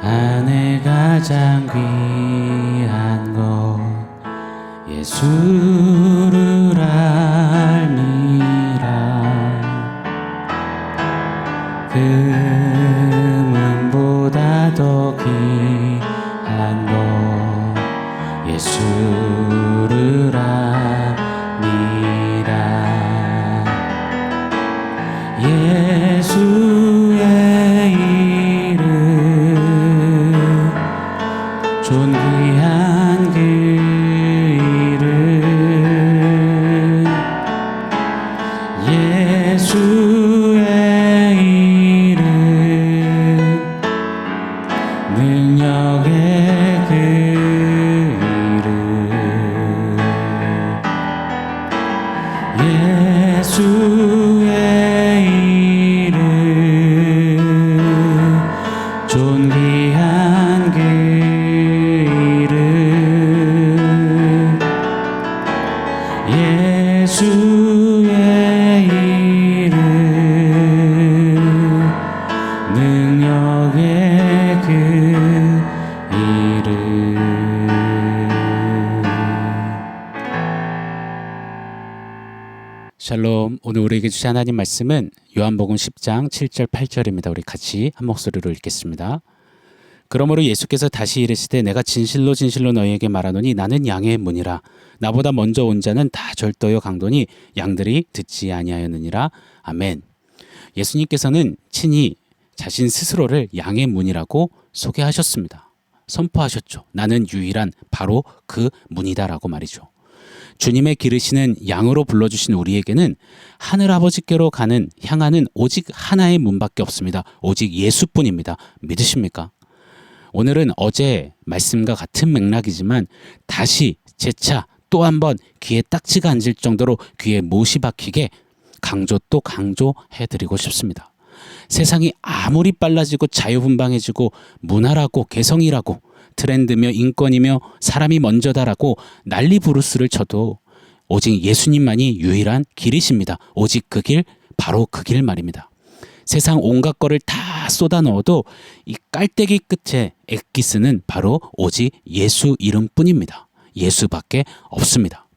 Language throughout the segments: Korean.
안에 가장 귀한 것 예수를 알미라. 금은보다 더 귀한 것 예수를 알미라. 예수의 이름 존귀한 그 이름 예수의 이름 능력의 그 이름 예수의 이름 존귀한 그 이름 예수의 이름 능력의 그 이름. 샬롬. 오늘 우리에게 주신 하나님 말씀은 요한복음 10장 7절 8절입니다. 우리 같이 한 목소리로 읽겠습니다. 그러므로 예수께서 다시 이르시되 내가 진실로 진실로 너희에게 말하노니 나는 양의 문이라. 나보다 먼저 온 자는 다 절도요 강도니 양들이 듣지 아니하였느니라. 아멘. 예수님께서는 친히 자신 스스로를 양의 문이라고 소개하셨습니다. 선포하셨죠. 나는 유일한 바로 그 문이다라고 말이죠. 주님의 기르시는 양으로 불러주신 우리에게는 하늘아버지께로 향하는 오직 하나의 문밖에 없습니다. 오직 예수뿐입니다. 믿으십니까? 오늘은 어제 말씀과 같은 맥락이지만 다시 재차 또 한 번 귀에 딱지가 앉을 정도로 귀에 못이 박히게 강조 또 강조해드리고 싶습니다. 세상이 아무리 빨라지고 자유분방해지고 문화라고 개성이라고 트렌드며 인권이며 사람이 먼저다라고 난리 부르스를 쳐도 오직 예수님만이 유일한 길이십니다. 오직 그 길, 바로 그 길 말입니다. 세상 온갖 거를 다 쏟아 넣어도 이 깔때기 끝에 엑기스는 바로 오직 예수 이름뿐입니다. 예수밖에 없습니다.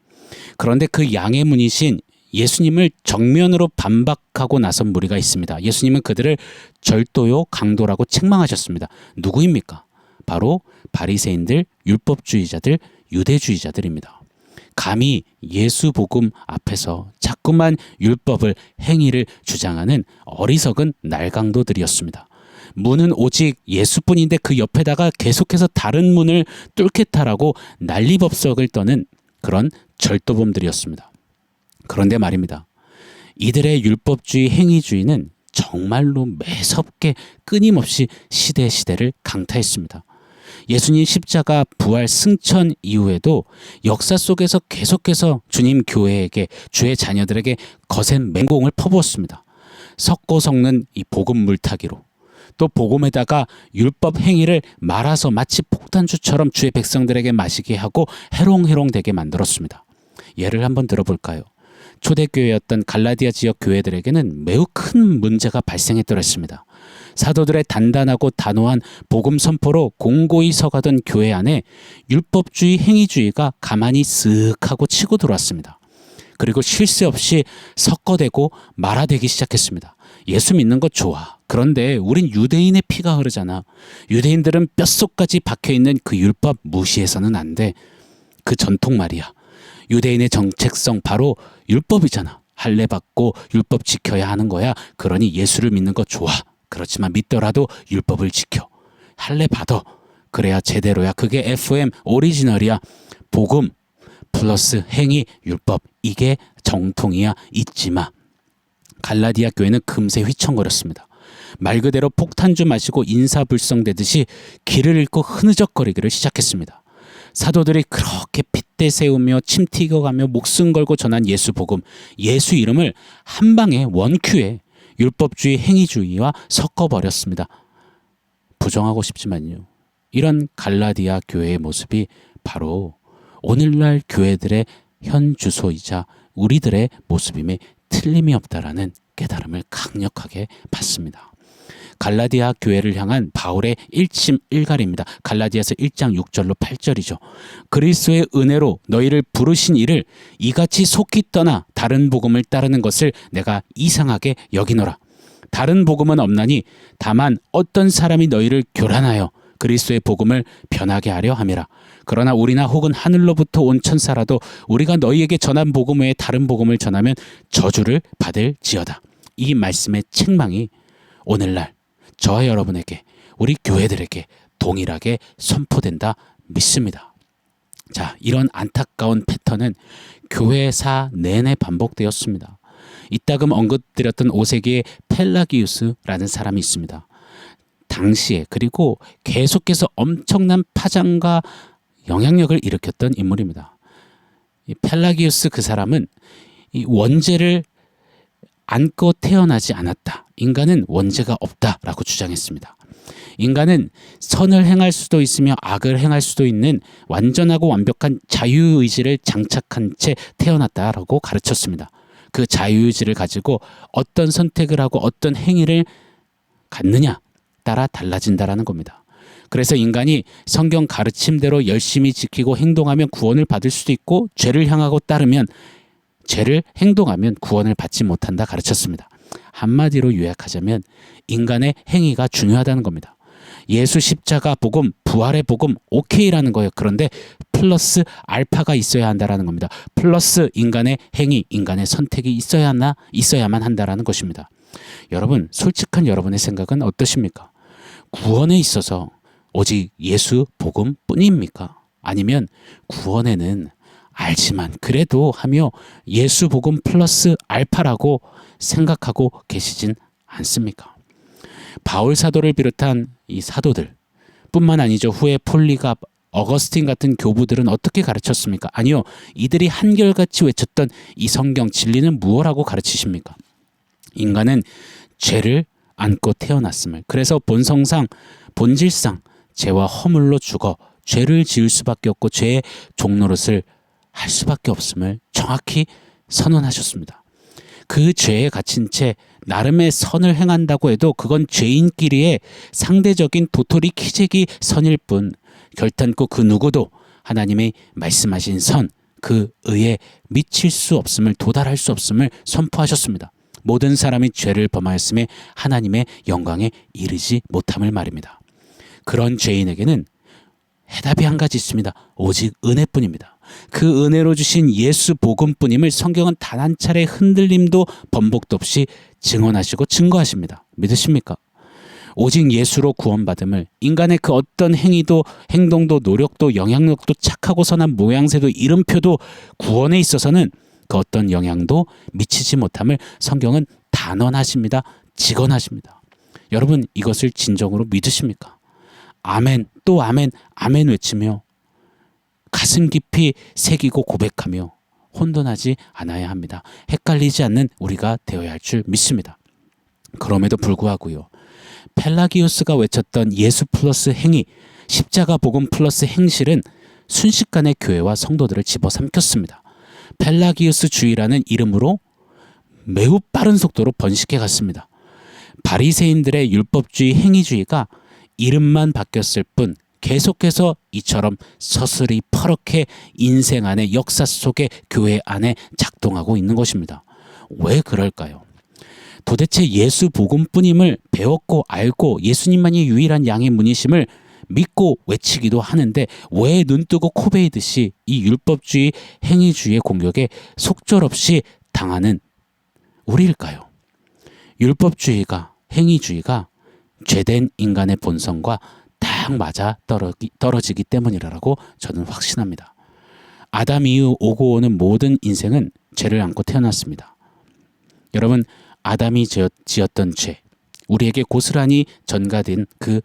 그런데 그 양의 문이신 예수님을 정면으로 반박하고 나선 무리가 있습니다. 예수님은 그들을 절도요 강도라고 책망하셨습니다. 누구입니까? 바로 바리새인들, 율법주의자들, 유대주의자들입니다. 감히 예수 복음 앞에서 자꾸만 율법을 행위를 주장하는 어리석은 날강도들이었습니다. 문은 오직 예수뿐인데 그 옆에다가 계속해서 다른 문을 뚫겠다라고 난리법석을 떠는 그런 절도범들이었습니다. 그런데 말입니다. 이들의 율법주의 행위주의는 정말로 매섭게 끊임없이 시대를 강타했습니다. 예수님 십자가 부활 승천 이후에도 역사 속에서 계속해서 주님 교회에게 주의 자녀들에게 거센 맹공을 퍼부었습니다. 섞고 섞는 이 복음 물타기로 또 복음에다가 율법 행위를 말아서 마치 폭탄주처럼 주의 백성들에게 마시게 하고 해롱해롱되게 만들었습니다. 예를 한번 들어볼까요? 초대교회였던 갈라디아 지역 교회들에게는 매우 큰 문제가 발생했더랬습니다. 사도들의 단단하고 단호한 복음 선포로 공고히 서가던 교회 안에 율법주의 행위주의가 가만히 쓱 하고 치고 들어왔습니다. 그리고 쉴 새 없이 섞어대고 말아대기 시작했습니다. 예수 믿는 거 좋아. 그런데 우린 유대인의 피가 흐르잖아. 유대인들은 뼛속까지 박혀있는 그 율법 무시해서는 안 돼. 그 전통 말이야. 유대인의 정체성 바로 율법이잖아. 할례 받고 율법 지켜야 하는 거야. 그러니 예수를 믿는 거 좋아. 그렇지만 믿더라도 율법을 지켜. 할례 받아. 그래야 제대로야. 그게 FM 오리지널이야. 복음 플러스 행위 율법. 이게 정통이야. 잊지 마. 갈라디아 교회는 금세 휘청거렸습니다. 말 그대로 폭탄주 마시고 인사불성되듯이 길을 잃고 흐느적거리기를 시작했습니다. 사도들이 그렇게 핏대 세우며 침 튀겨가며 목숨 걸고 전한 예수 복음, 예수 이름을 한 방에 원큐에 율법주의 행위주의와 섞어버렸습니다. 부정하고 싶지만요. 이런 갈라디아 교회의 모습이 바로 오늘날 교회들의 현 주소이자 우리들의 모습임에 틀림이 없다라는 깨달음을 강력하게 받습니다. 갈라디아 교회를 향한 바울의 일침 일갈입니다. 갈라디아서 1장 6절로 8절이죠. 그리스도의 은혜로 너희를 부르신 이를 이같이 속히 떠나 다른 복음을 따르는 것을 내가 이상하게 여기노라. 다른 복음은 없나니 다만 어떤 사람이 너희를 교란하여 그리스도의 복음을 변하게 하려 함이라. 그러나 우리나 혹은 하늘로부터 온 천사라도 우리가 너희에게 전한 복음 외에 다른 복음을 전하면 저주를 받을지어다. 이 말씀의 책망이 오늘날 저와 여러분에게, 우리 교회들에게 동일하게 선포된다 믿습니다. 자, 이런 안타까운 패턴은 교회사 내내 반복되었습니다. 이따금 언급드렸던 5세기의 펠라기우스라는 사람이 있습니다. 당시에, 그리고 계속해서 엄청난 파장과 영향력을 일으켰던 인물입니다. 이 펠라기우스 그 사람은 이 원죄를 안고 태어나지 않았다. 인간은 원죄가 없다라고 주장했습니다. 인간은 선을 행할 수도 있으며 악을 행할 수도 있는 완전하고 완벽한 자유의지를 장착한 채 태어났다라고 가르쳤습니다. 그 자유의지를 가지고 어떤 선택을 하고 어떤 행위를 갖느냐 따라 달라진다라는 겁니다. 그래서 인간이 성경 가르침대로 열심히 지키고 행동하면 구원을 받을 수도 있고, 죄를 향하고 따르면 죄를 행동하면 구원을 받지 못한다 가르쳤습니다. 한마디로 요약하자면 인간의 행위가 중요하다는 겁니다. 예수 십자가 복음, 부활의 복음 오케이라는 거예요. 그런데 플러스 알파가 있어야 한다라는 겁니다. 플러스 인간의 행위, 인간의 선택이 있어야만 한다라는 것입니다. 여러분, 솔직한 여러분의 생각은 어떠십니까? 구원에 있어서 오직 예수 복음 뿐입니까? 아니면 구원에는 알지만 그래도 하며 예수 복음 플러스 알파라고 생각하고 계시진 않습니까? 바울 사도를 비롯한 이 사도들 뿐만 아니죠. 후에 폴리갑, 어거스틴 같은 교부들은 어떻게 가르쳤습니까? 아니요. 이들이 한결같이 외쳤던 이 성경 진리는 무엇라고 가르치십니까? 인간은 죄를 안고 태어났음을, 그래서 본성상, 본질상 죄와 허물로 죽어 죄를 지을 수밖에 없고 죄의 종노릇을 할 수밖에 없음을 정확히 선언하셨습니다. 그 죄에 갇힌 채 나름의 선을 행한다고 해도 그건 죄인끼리의 상대적인 도토리 키재기 선일 뿐, 결단코 그 누구도 하나님의 말씀하신 선, 그 의에 미칠 수 없음을, 도달할 수 없음을 선포하셨습니다. 모든 사람이 죄를 범하였음에 하나님의 영광에 이르지 못함을 말입니다. 그런 죄인에게는 해답이 한 가지 있습니다. 오직 은혜뿐입니다. 그 은혜로 주신 예수 복음뿐임을 성경은 단 한 차례 흔들림도 번복도 없이 증언하시고 증거하십니다. 믿으십니까? 오직 예수로 구원받음을, 인간의 그 어떤 행위도 행동도 노력도 영향력도 착하고 선한 모양새도 이름표도 구원에 있어서는 그 어떤 영향도 미치지 못함을 성경은 단언하십니다. 직언하십니다. 여러분, 이것을 진정으로 믿으십니까? 아멘, 또 아멘, 아멘 외치며 가슴 깊이 새기고 고백하며 혼돈하지 않아야 합니다. 헷갈리지 않는 우리가 되어야 할 줄 믿습니다. 그럼에도 불구하고요, 펠라기우스가 외쳤던 예수 플러스 행위, 십자가 복음 플러스 행실은 순식간에 교회와 성도들을 집어삼켰습니다. 펠라기우스 주의라는 이름으로 매우 빠른 속도로 번식해 갔습니다. 바리새인들의 율법주의 행위주의가 이름만 바뀌었을 뿐 계속해서 이처럼 서슬이 퍼렇게 인생 안에, 역사 속에, 교회 안에 작동하고 있는 것입니다. 왜 그럴까요? 도대체 예수 복음뿐임을 배웠고 알고 예수님만이 유일한 양의 문이심을 믿고 외치기도 하는데 왜 눈뜨고 코베이듯이 이 율법주의, 행위주의의 공격에 속절없이 당하는 우리일까요? 율법주의가, 행위주의가 죄된 인간의 본성과 딱 맞아 떨어지기 때문이라고 저는 확신합니다. 아담 이후 오고 오는 모든 인생은 죄를 안고 태어났습니다. 여러분, 아담이 지었던 죄, 우리에게 고스란히 전가된 그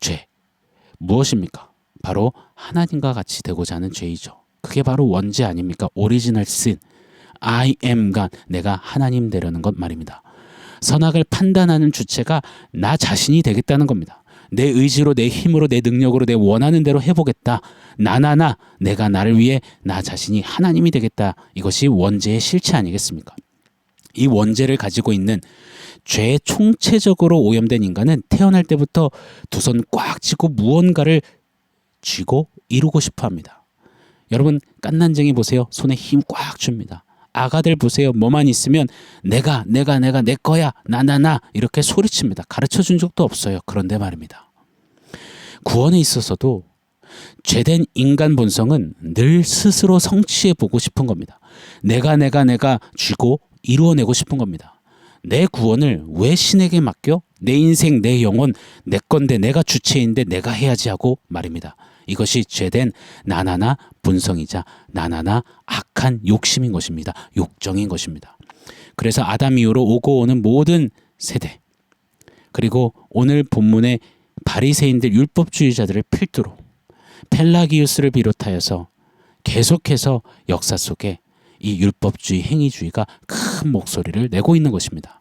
죄, 무엇입니까? 바로 하나님과 같이 되고자 하는 죄이죠. 그게 바로 원죄 아닙니까? 오리지널 신, I am God, 내가 하나님 되려는 것 말입니다. 선악을 판단하는 주체가 나 자신이 되겠다는 겁니다. 내 의지로, 내 힘으로, 내 능력으로 내 원하는 대로 해보겠다. 내가 나를 위해 나 자신이 하나님이 되겠다. 이것이 원죄의 실체 아니겠습니까? 이 원죄를 가지고 있는 죄에 총체적으로 오염된 인간은 태어날 때부터 두 손 꽉 쥐고 무언가를 쥐고 이루고 싶어 합니다. 여러분 깐난쟁이 보세요. 손에 힘 꽉 줍니다. 아가들 보세요. 뭐만 있으면 내가 내 거야 나 이렇게 소리칩니다. 가르쳐 준 적도 없어요. 그런데 말입니다. 구원에 있어서도 죄된 인간 본성은 늘 스스로 성취해 보고 싶은 겁니다. 내가 쥐고 이루어내고 싶은 겁니다. 내 구원을 왜 신에게 맡겨? 내 인생, 내 영혼, 내 건데 내가 주체인데 내가 해야지 하고 말입니다. 이것이 죄된 나나나 본성이자 나나나 악한 욕심인 것입니다. 욕정인 것입니다. 그래서 아담 이후로 오고 오는 모든 세대, 그리고 오늘 본문의 바리새인들 율법주의자들을 필두로 펠라기우스를 비롯하여서 계속해서 역사 속에 이 율법주의 행위주의가 큰 목소리를 내고 있는 것입니다.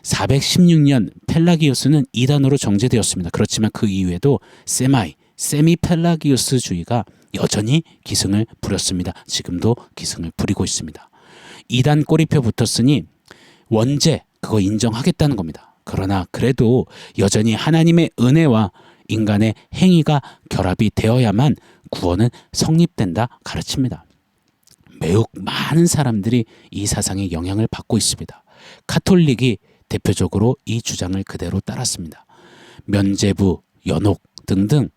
416년 펠라기우스는 이단으로 정죄되었습니다. 그렇지만 그 이후에도 세미 펠라기우스주의가 여전히 기승을 부렸습니다. 지금도 기승을 부리고 있습니다. 이단 꼬리표 붙었으니 원죄 그거 인정하겠다는 겁니다. 그러나 그래도 여전히 하나님의 은혜와 인간의 행위가 결합이 되어야만 구원은 성립된다 가르칩니다. 매우 많은 사람들이 이 사상에 영향을 받고 있습니다. 카톨릭이 대표적으로 이 주장을 그대로 따랐습니다. 면죄부, 연옥 등등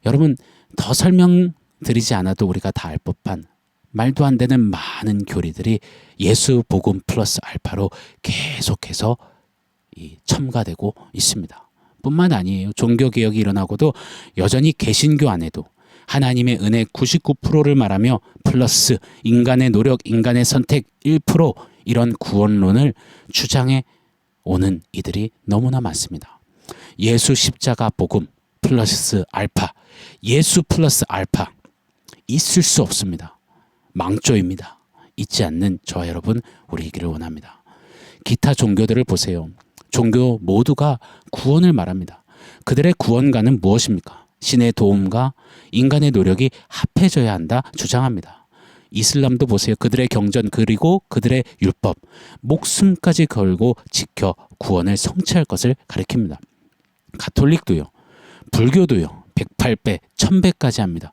여러분 더 설명드리지 않아도 우리가 다 알 법한 말도 안 되는 많은 교리들이 예수 복음 플러스 알파로 계속해서 첨가되고 있습니다. 뿐만 아니에요. 종교개혁이 일어나고도 여전히 개신교 안에도 하나님의 은혜 99%를 말하며 플러스 인간의 노력, 인간의 선택 1% 이런 구원론을 주장해 오는 이들이 너무나 많습니다. 예수 십자가 복음 플러스 알파, 예수 플러스 알파 있을 수 없습니다. 망조입니다. 있지 않는 저와 여러분 우리이기를 원합니다. 기타 종교들을 보세요. 종교 모두가 구원을 말합니다. 그들의 구원가는 무엇입니까? 신의 도움과 인간의 노력이 합해져야 한다 주장합니다. 이슬람도 보세요. 그들의 경전 그리고 그들의 율법, 목숨까지 걸고 지켜 구원을 성취할 것을 가리킵니다. 가톨릭도요. 불교도요. 108배, 1000배까지 합니다.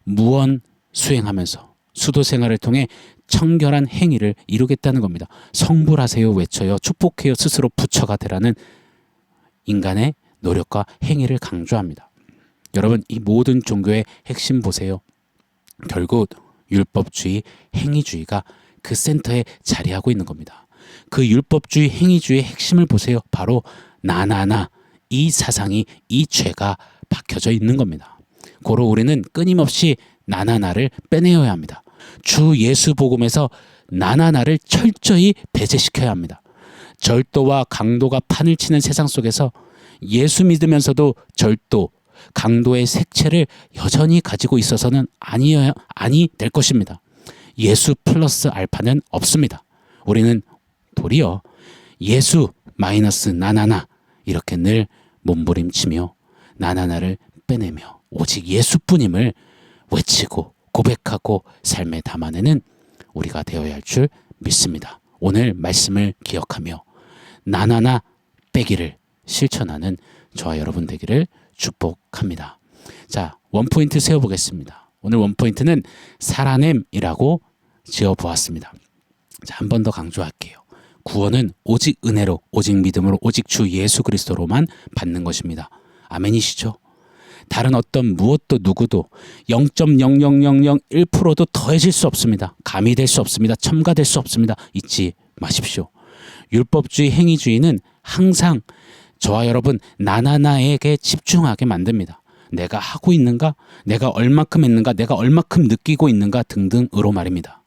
무언 수행하면서 수도 생활을 통해 청결한 행위를 이루겠다는 겁니다. 성불하세요 외쳐요. 축복해요 스스로 부처가 되라는 인간의 노력과 행위를 강조합니다. 여러분 이 모든 종교의 핵심 보세요. 결국 율법주의, 행위주의가 그 센터에 자리하고 있는 겁니다. 그 율법주의, 행위주의의 핵심을 보세요. 바로 나나나 이 사상이 이 죄가 박혀져 있는 겁니다. 고로 우리는 끊임없이 나나나를 빼내어야 합니다. 주 예수 복음에서 나나나를 철저히 배제시켜야 합니다. 절도와 강도가 판을 치는 세상 속에서 예수 믿으면서도 절도, 강도의 색채를 여전히 가지고 있어서는 아니 될 것입니다. 예수 플러스 알파는 없습니다. 우리는 도리어 예수 마이너스 나나나 이렇게 늘 몸부림치며 나나나를 빼내며 오직 예수뿐임을 외치고 고백하고 삶에 담아내는 우리가 되어야 할 줄 믿습니다. 오늘 말씀을 기억하며 나나나 빼기를 실천하는 저와 여러분 되기를 축복합니다. 자, 원포인트 세워보겠습니다. 오늘 원포인트는 살아냄이라고 지어보았습니다. 자, 한 번 더 강조할게요. 구원은 오직 은혜로, 오직 믿음으로, 오직 주 예수 그리스도로만 받는 것입니다. 아멘이시죠? 다른 어떤 무엇도 누구도 0.00001%도 더해질 수 없습니다. 가미될 수 없습니다. 첨가될 수 없습니다. 잊지 마십시오. 율법주의, 행위주의는 항상 저와 여러분 나나나에게 집중하게 만듭니다. 내가 하고 있는가? 내가 얼마큼 했는가? 내가 얼마큼 느끼고 있는가? 등등으로 말입니다.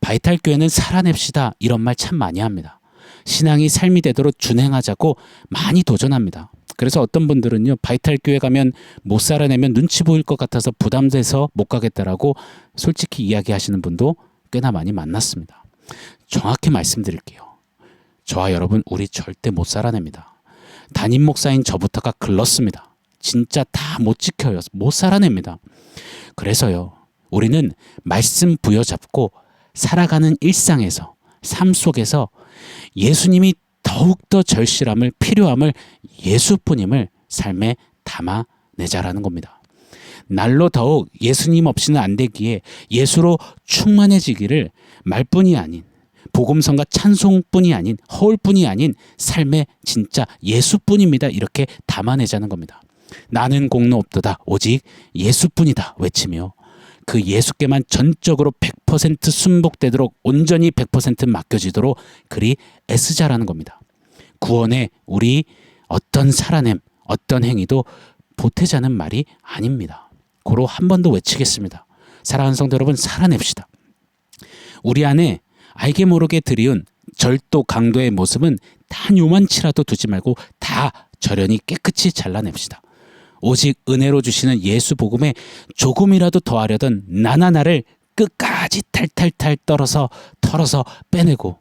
바이탈교회는 살아냅시다 이런 말 참 많이 합니다. 신앙이 삶이 되도록 준행하자고 많이 도전합니다. 그래서 어떤 분들은요 바이탈교회 가면 못 살아내면 눈치 보일 것 같아서 부담돼서 못 가겠다라고 솔직히 이야기하시는 분도 꽤나 많이 만났습니다. 정확히 말씀드릴게요. 저와 여러분 우리 절대 못 살아냅니다. 담임 목사인 저부터가 글렀습니다. 진짜 다 못 지켜요. 못 살아냅니다. 그래서요 우리는 말씀 부여잡고 살아가는 일상에서 삶 속에서 예수님이 더욱더 절실함을, 필요함을, 예수뿐임을 삶에 담아내자라는 겁니다. 날로 더욱 예수님 없이는 안 되기에 예수로 충만해지기를 말뿐이 아닌, 복음성과 찬송뿐이 아닌, 허울뿐이 아닌 삶의 진짜 예수뿐입니다. 이렇게 담아내자는 겁니다. 나는 공로 없도다 오직 예수뿐이다 외치며 그 예수께만 전적으로 100% 순복되도록, 온전히 100% 맡겨지도록 그리 애쓰자라는 겁니다. 구원에 우리 어떤 살아냄, 어떤 행위도 보태자는 말이 아닙니다. 고로 한 번 더 외치겠습니다. 사랑하는 성도 여러분, 살아냅시다. 우리 안에 알게 모르게 들이운 절도, 강도의 모습은 단 요만치라도 두지 말고 다 절연히 깨끗이 잘라냅시다. 오직 은혜로 주시는 예수 복음에 조금이라도 더하려던 나나나를 끝까지 탈탈탈 털어서 빼내고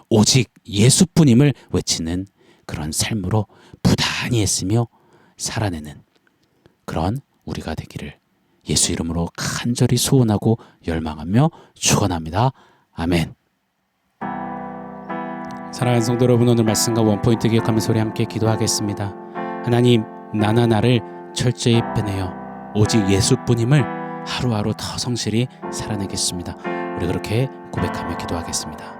오직 예수뿐임을 외치는 그런 삶으로 부단히 애쓰며 살아내는 그런 우리가 되기를 예수 이름으로 간절히 소원하고 열망하며 축원합니다. 아멘. 사랑하는 성도 여러분, 오늘 말씀과 원포인트 기억하면서 우리 함께 기도하겠습니다. 하나님, 나나나를 철저히 빼내어 오직 예수뿐임을 하루하루 더 성실히 살아내겠습니다. 우리 그렇게 고백하며 기도하겠습니다.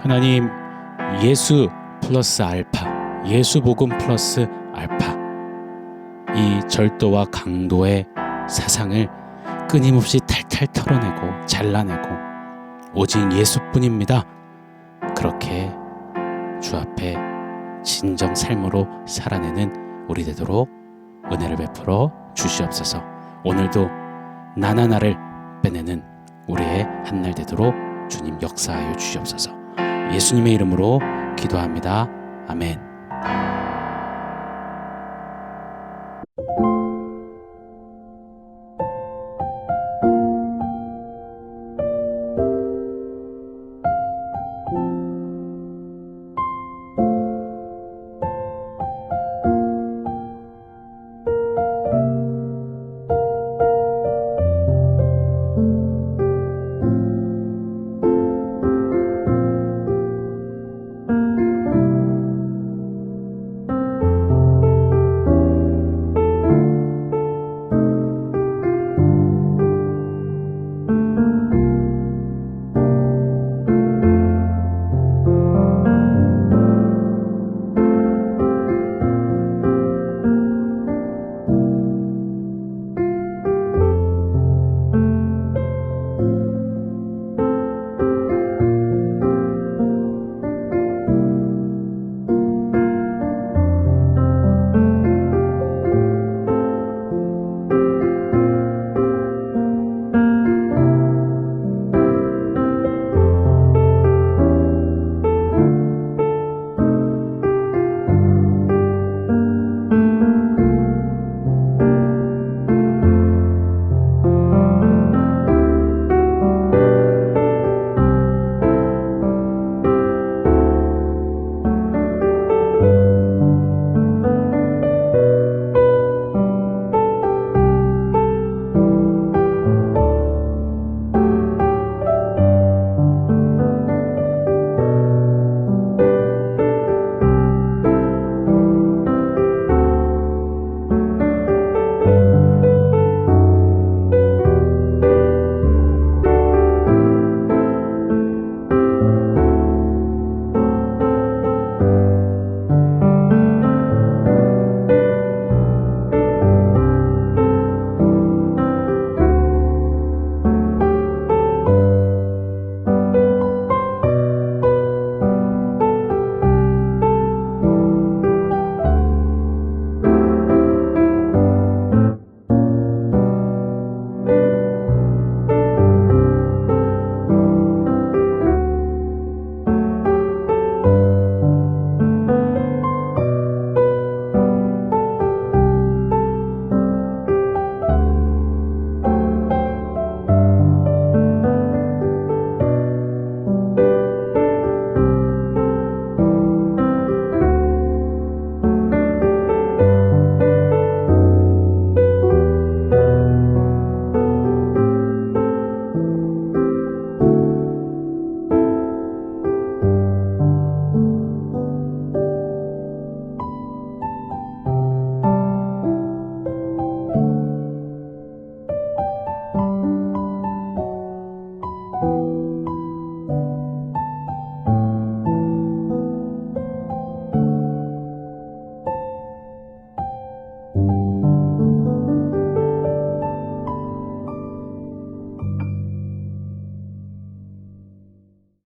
하나님, 예수 플러스 알파, 예수 복음 플러스 알파, 이 절도와 강도의 사상을 끊임없이 탈탈 털어내고 잘라내고 오직 예수뿐입니다. 그렇게 주 앞에 진정 삶으로 살아내는 우리 되도록 은혜를 베풀어 주시옵소서. 오늘도 나나나를 빼내는 우리의 한날 되도록 주님 역사하여 주시옵소서. 예수님의 이름으로 기도합니다. 아멘.